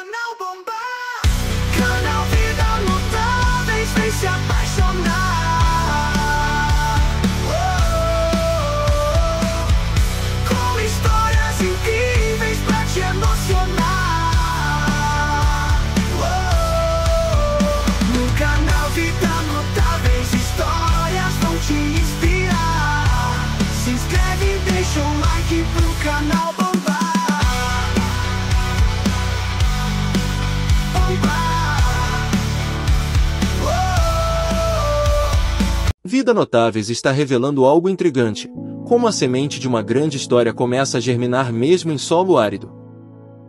canal bombar. Canal Vida Notáveis, vem se apaixonar. Com histórias incríveis pra te emocionar. No canal Vida Notáveis, histórias vão te inspirar. Se inscreve e deixa um like pro canal bombar. Vida Notáveis está revelando algo intrigante, como a semente de uma grande história começa a germinar mesmo em solo árido.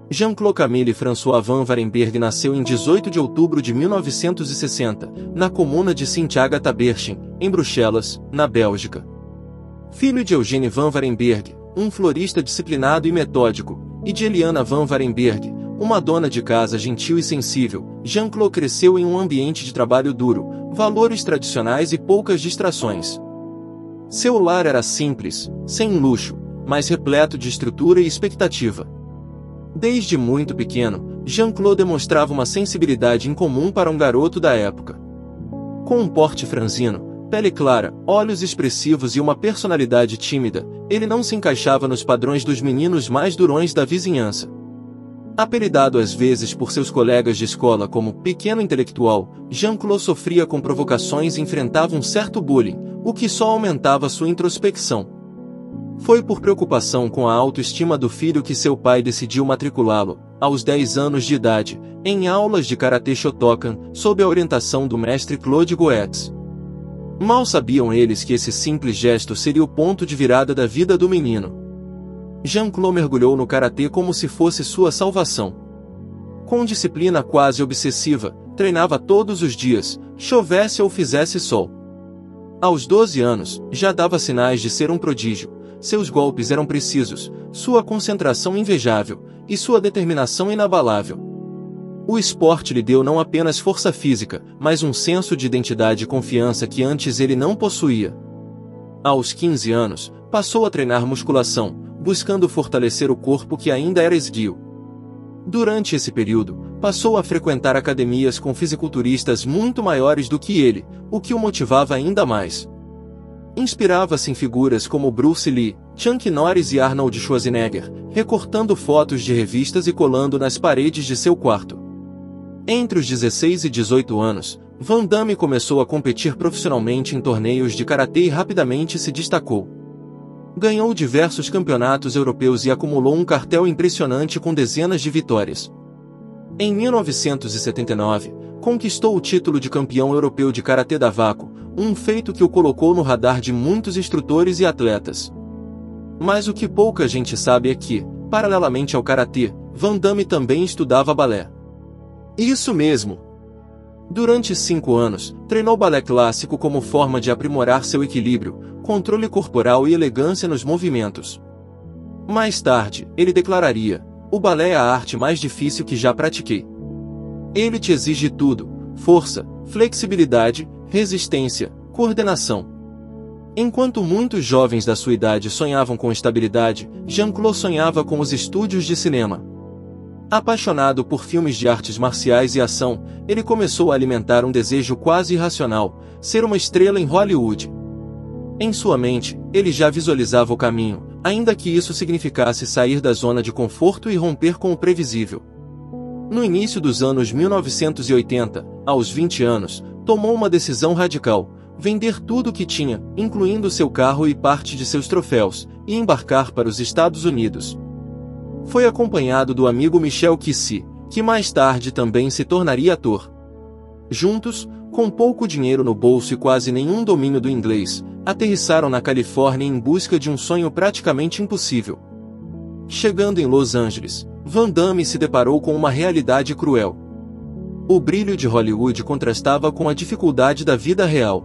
Jean-Claude Camille François Van Varenberg nasceu em 18 de outubro de 1960, na comuna de Sint-Agatha-Berchem, em Bruxelas, na Bélgica. Filho de Eugène Van Varenberg, um florista disciplinado e metódico, e de Eliana Van Varenberg, uma dona de casa gentil e sensível, Jean-Claude cresceu em um ambiente de trabalho duro, valores tradicionais e poucas distrações. Seu lar era simples, sem luxo, mas repleto de estrutura e expectativa. Desde muito pequeno, Jean-Claude demonstrava uma sensibilidade incomum para um garoto da época. Com um porte franzino, pele clara, olhos expressivos e uma personalidade tímida, ele não se encaixava nos padrões dos meninos mais durões da vizinhança. Apelidado às vezes por seus colegas de escola como pequeno intelectual, Jean-Claude sofria com provocações e enfrentava um certo bullying, o que só aumentava sua introspecção. Foi por preocupação com a autoestima do filho que seu pai decidiu matriculá-lo, aos 10 anos de idade, em aulas de karatê Shotokan, sob a orientação do mestre Claude Goetz. Mal sabiam eles que esse simples gesto seria o ponto de virada da vida do menino. Jean-Claude mergulhou no karatê como se fosse sua salvação. Com disciplina quase obsessiva, treinava todos os dias, chovesse ou fizesse sol. Aos 12 anos, já dava sinais de ser um prodígio. Seus golpes eram precisos, sua concentração invejável, e sua determinação inabalável. O esporte lhe deu não apenas força física, mas um senso de identidade e confiança que antes ele não possuía. Aos 15 anos, passou a treinar musculação, buscando fortalecer o corpo que ainda era esguio. Durante esse período, passou a frequentar academias com fisiculturistas muito maiores do que ele, o que o motivava ainda mais. Inspirava-se em figuras como Bruce Lee, Chuck Norris e Arnold Schwarzenegger, recortando fotos de revistas e colando nas paredes de seu quarto. Entre os 16 e 18 anos, Van Damme começou a competir profissionalmente em torneios de karatê e rapidamente se destacou. Ganhou diversos campeonatos europeus e acumulou um cartel impressionante com dezenas de vitórias. Em 1979, conquistou o título de campeão europeu de karatê da vácuo, um feito que o colocou no radar de muitos instrutores e atletas. Mas o que pouca gente sabe é que, paralelamente ao karatê, Van Damme também estudava balé. Isso mesmo! Durante 5 anos, treinou balé clássico como forma de aprimorar seu equilíbrio, controle corporal e elegância nos movimentos. Mais tarde, ele declararia: "O balé é a arte mais difícil que já pratiquei. Ele te exige tudo: força, flexibilidade, resistência, coordenação." Enquanto muitos jovens da sua idade sonhavam com estabilidade, Jean-Claude sonhava com os estúdios de cinema. Apaixonado por filmes de artes marciais e ação, ele começou a alimentar um desejo quase irracional: ser uma estrela em Hollywood. Em sua mente, ele já visualizava o caminho, ainda que isso significasse sair da zona de conforto e romper com o previsível. No início dos anos 1980, aos 20 anos, tomou uma decisão radical: vender tudo o que tinha, incluindo seu carro e parte de seus troféus, e embarcar para os Estados Unidos. Foi acompanhado do amigo Michel Kissi, que mais tarde também se tornaria ator. Juntos, com pouco dinheiro no bolso e quase nenhum domínio do inglês, aterrissaram na Califórnia em busca de um sonho praticamente impossível. Chegando em Los Angeles, Van Damme se deparou com uma realidade cruel. O brilho de Hollywood contrastava com a dificuldade da vida real.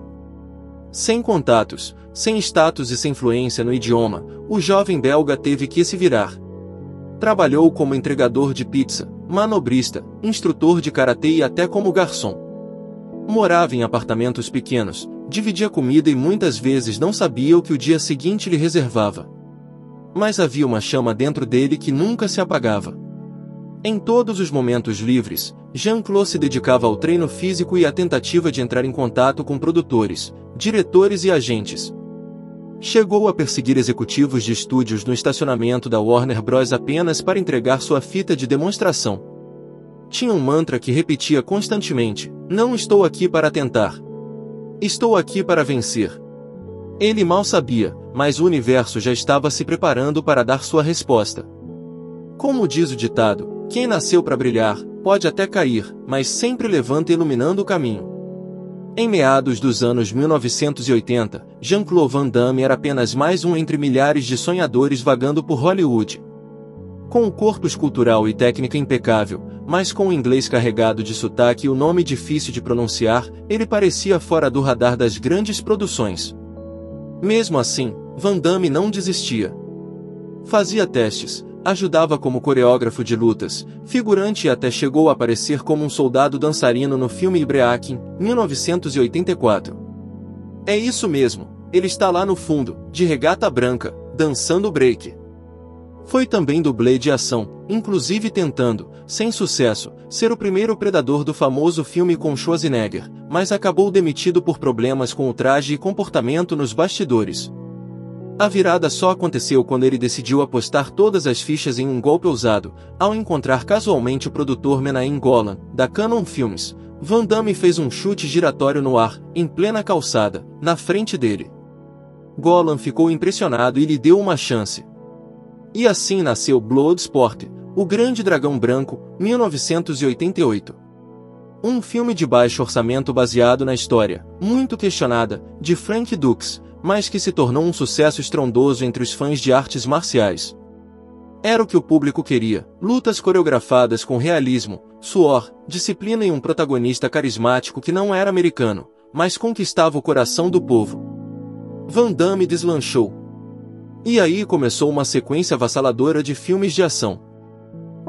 Sem contatos, sem status e sem fluência no idioma, o jovem belga teve que se virar. Trabalhou como entregador de pizza, manobrista, instrutor de karatê e até como garçom. Morava em apartamentos pequenos, dividia comida e muitas vezes não sabia o que o dia seguinte lhe reservava. Mas havia uma chama dentro dele que nunca se apagava. Em todos os momentos livres, Jean-Claude se dedicava ao treino físico e à tentativa de entrar em contato com produtores, diretores e agentes. Chegou a perseguir executivos de estúdios no estacionamento da Warner Bros. Apenas para entregar sua fita de demonstração. Tinha um mantra que repetia constantemente: não estou aqui para tentar. Estou aqui para vencer. Ele mal sabia, mas o universo já estava se preparando para dar sua resposta. Como diz o ditado, quem nasceu para brilhar, pode até cair, mas sempre levanta iluminando o caminho. Em meados dos anos 1980, Jean-Claude Van Damme era apenas mais um entre milhares de sonhadores vagando por Hollywood. Com um corpo escultural e técnica impecável, mas com o inglês carregado de sotaque e o nome difícil de pronunciar, ele parecia fora do radar das grandes produções. Mesmo assim, Van Damme não desistia. Fazia testes, ajudava como coreógrafo de lutas, figurante e até chegou a aparecer como um soldado dançarino no filme Ibreakin, 1984. É isso mesmo, ele está lá no fundo, de regata branca, dançando break. Foi também dublê de ação, inclusive tentando, sem sucesso, ser o primeiro predador do famoso filme com Schwarzenegger, mas acabou demitido por problemas com o traje e comportamento nos bastidores. A virada só aconteceu quando ele decidiu apostar todas as fichas em um golpe ousado, ao encontrar casualmente o produtor Menahem Golan, da Cannon Films. Van Damme fez um chute giratório no ar, em plena calçada, na frente dele. Golan ficou impressionado e lhe deu uma chance. E assim nasceu Bloodsport, O Grande Dragão Branco, 1988. Um filme de baixo orçamento baseado na história, muito questionada, de Frank Dux, mas que se tornou um sucesso estrondoso entre os fãs de artes marciais. Era o que o público queria, lutas coreografadas com realismo, suor, disciplina e um protagonista carismático que não era americano, mas conquistava o coração do povo. Van Damme deslanchou. E aí começou uma sequência avassaladora de filmes de ação.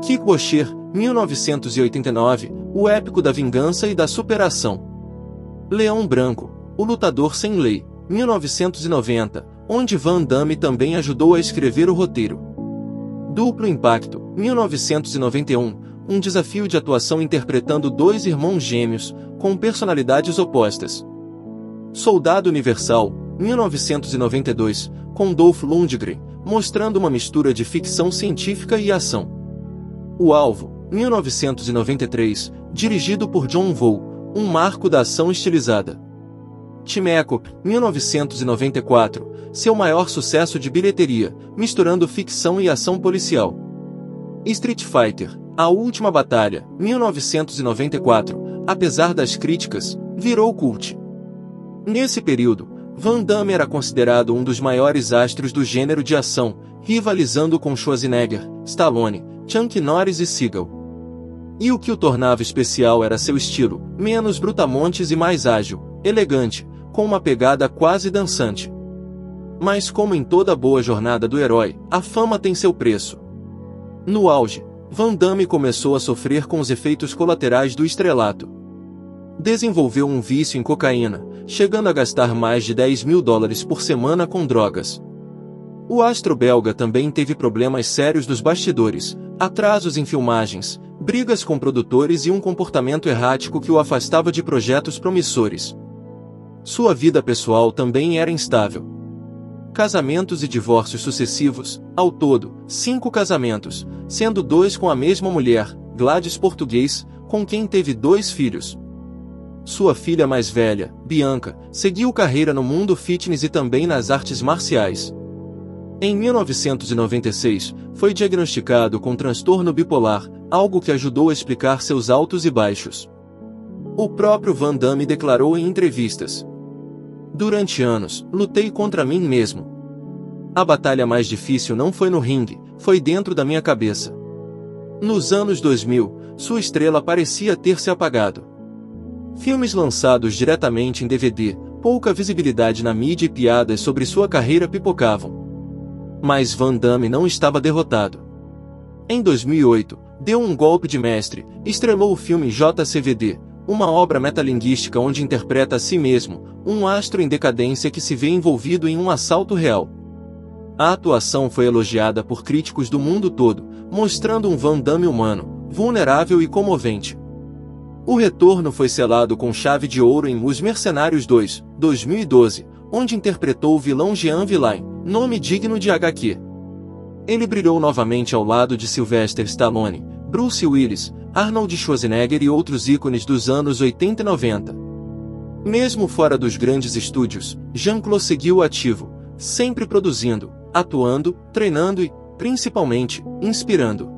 Kickboxer, 1989, o épico da vingança e da superação. Leão Branco, o lutador sem lei, 1990, onde Van Damme também ajudou a escrever o roteiro. Duplo Impacto, 1991, um desafio de atuação interpretando dois irmãos gêmeos, com personalidades opostas. Soldado Universal, 1992, com Dolph Lundgren, mostrando uma mistura de ficção científica e ação. O Alvo, 1993, dirigido por John Woo, um marco da ação estilizada. Timecop, 1994, seu maior sucesso de bilheteria, misturando ficção e ação policial. Street Fighter, A Última Batalha, 1994, apesar das críticas, virou cult. Nesse período, Van Damme era considerado um dos maiores astros do gênero de ação, rivalizando com Schwarzenegger, Stallone, Chuck Norris e Seagal. E o que o tornava especial era seu estilo, menos brutamontes e mais ágil, elegante, com uma pegada quase dançante. Mas como em toda boa jornada do herói, a fama tem seu preço. No auge, Van Damme começou a sofrer com os efeitos colaterais do estrelato. Desenvolveu um vício em cocaína, chegando a gastar mais de $10 mil por semana com drogas. O astro belga também teve problemas sérios nos bastidores, atrasos em filmagens, brigas com produtores e um comportamento errático que o afastava de projetos promissores. Sua vida pessoal também era instável. Casamentos e divórcios sucessivos, ao todo, 5 casamentos, sendo 2 com a mesma mulher, Gladys Português, com quem teve 2 filhos. Sua filha mais velha, Bianca, seguiu carreira no mundo fitness e também nas artes marciais. Em 1996, foi diagnosticado com transtorno bipolar, algo que ajudou a explicar seus altos e baixos. O próprio Van Damme declarou em entrevistas: "Durante anos, lutei contra mim mesmo. A batalha mais difícil não foi no ringue, foi dentro da minha cabeça." Nos anos 2000, sua estrela parecia ter se apagado. Filmes lançados diretamente em DVD, pouca visibilidade na mídia e piadas sobre sua carreira pipocavam. Mas Van Damme não estava derrotado. Em 2008, deu um golpe de mestre, estrelou o filme JCVD, uma obra metalinguística onde interpreta a si mesmo, um astro em decadência que se vê envolvido em um assalto real. A atuação foi elogiada por críticos do mundo todo, mostrando um Van Damme humano, vulnerável e comovente. O retorno foi selado com chave de ouro em Os Mercenários 2, 2012, onde interpretou o vilão Jean Villain, nome digno de HQ. Ele brilhou novamente ao lado de Sylvester Stallone, Bruce Willis, Arnold Schwarzenegger e outros ícones dos anos 80 e 90. Mesmo fora dos grandes estúdios, Jean-Claude seguiu ativo, sempre produzindo, atuando, treinando e, principalmente, inspirando.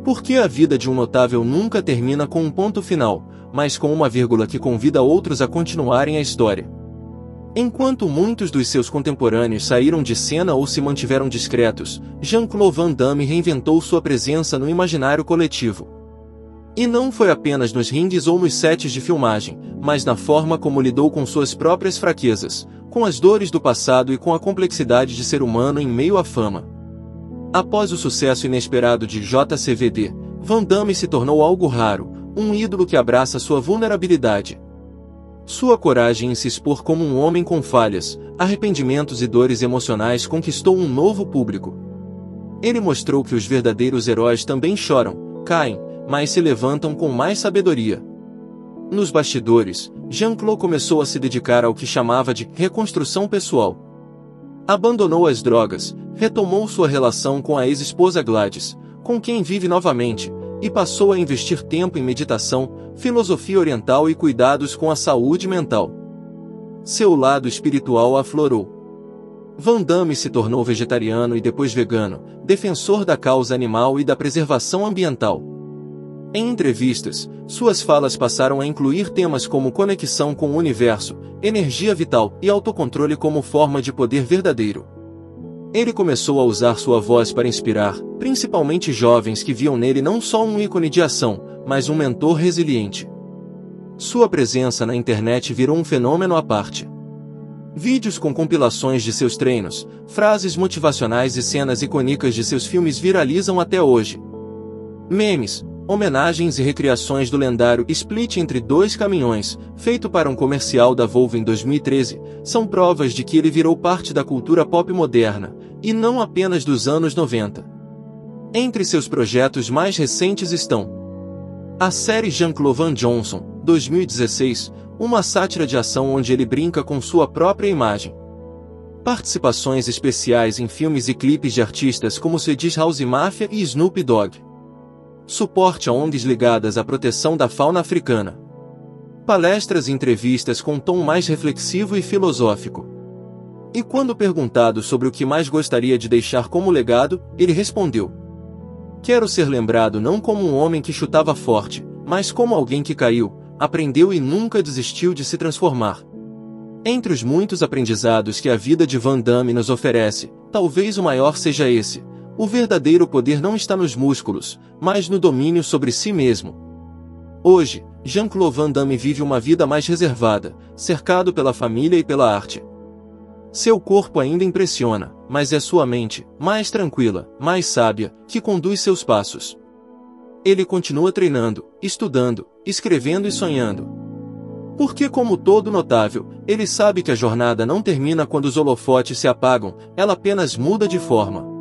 Porque a vida de um notável nunca termina com um ponto final, mas com uma vírgula que convida outros a continuarem a história. Enquanto muitos dos seus contemporâneos saíram de cena ou se mantiveram discretos, Jean-Claude Van Damme reinventou sua presença no imaginário coletivo. E não foi apenas nos ringues ou nos sets de filmagem, mas na forma como lidou com suas próprias fraquezas, com as dores do passado e com a complexidade de ser humano em meio à fama. Após o sucesso inesperado de JCVD, Van Damme se tornou algo raro, um ídolo que abraça sua vulnerabilidade. Sua coragem em se expor como um homem com falhas, arrependimentos e dores emocionais conquistou um novo público. Ele mostrou que os verdadeiros heróis também choram, caem, mas se levantam com mais sabedoria. Nos bastidores, Jean-Claude começou a se dedicar ao que chamava de reconstrução pessoal. Abandonou as drogas, retomou sua relação com a ex-esposa Gladys, com quem vive novamente, e passou a investir tempo em meditação, filosofia oriental e cuidados com a saúde mental. Seu lado espiritual aflorou. Van Damme se tornou vegetariano e depois vegano, defensor da causa animal e da preservação ambiental. Em entrevistas, suas falas passaram a incluir temas como conexão com o universo, energia vital e autocontrole como forma de poder verdadeiro. Ele começou a usar sua voz para inspirar, principalmente jovens que viam nele não só um ícone de ação, mas um mentor resiliente. Sua presença na internet virou um fenômeno à parte. Vídeos com compilações de seus treinos, frases motivacionais e cenas icônicas de seus filmes viralizam até hoje. Memes, homenagens e recriações do lendário Split entre dois caminhões, feito para um comercial da Volvo em 2013, são provas de que ele virou parte da cultura pop moderna, e não apenas dos anos 90. Entre seus projetos mais recentes estão a série Jean-Claude Van Johnson, 2016, uma sátira de ação onde ele brinca com sua própria imagem. Participações especiais em filmes e clipes de artistas como Swedish House Mafia e Snoop Dogg. Suporte a ONGs ligadas à proteção da fauna africana. Palestras e entrevistas com tom mais reflexivo e filosófico. E quando perguntado sobre o que mais gostaria de deixar como legado, ele respondeu: "Quero ser lembrado não como um homem que chutava forte, mas como alguém que caiu, aprendeu e nunca desistiu de se transformar." Entre os muitos aprendizados que a vida de Van Damme nos oferece, talvez o maior seja esse: o verdadeiro poder não está nos músculos, mas no domínio sobre si mesmo. Hoje, Jean-Claude Van Damme vive uma vida mais reservada, cercado pela família e pela arte. Seu corpo ainda impressiona, mas é sua mente, mais tranquila, mais sábia, que conduz seus passos. Ele continua treinando, estudando, escrevendo e sonhando. Porque, como todo notável, ele sabe que a jornada não termina quando os holofotes se apagam, ela apenas muda de forma.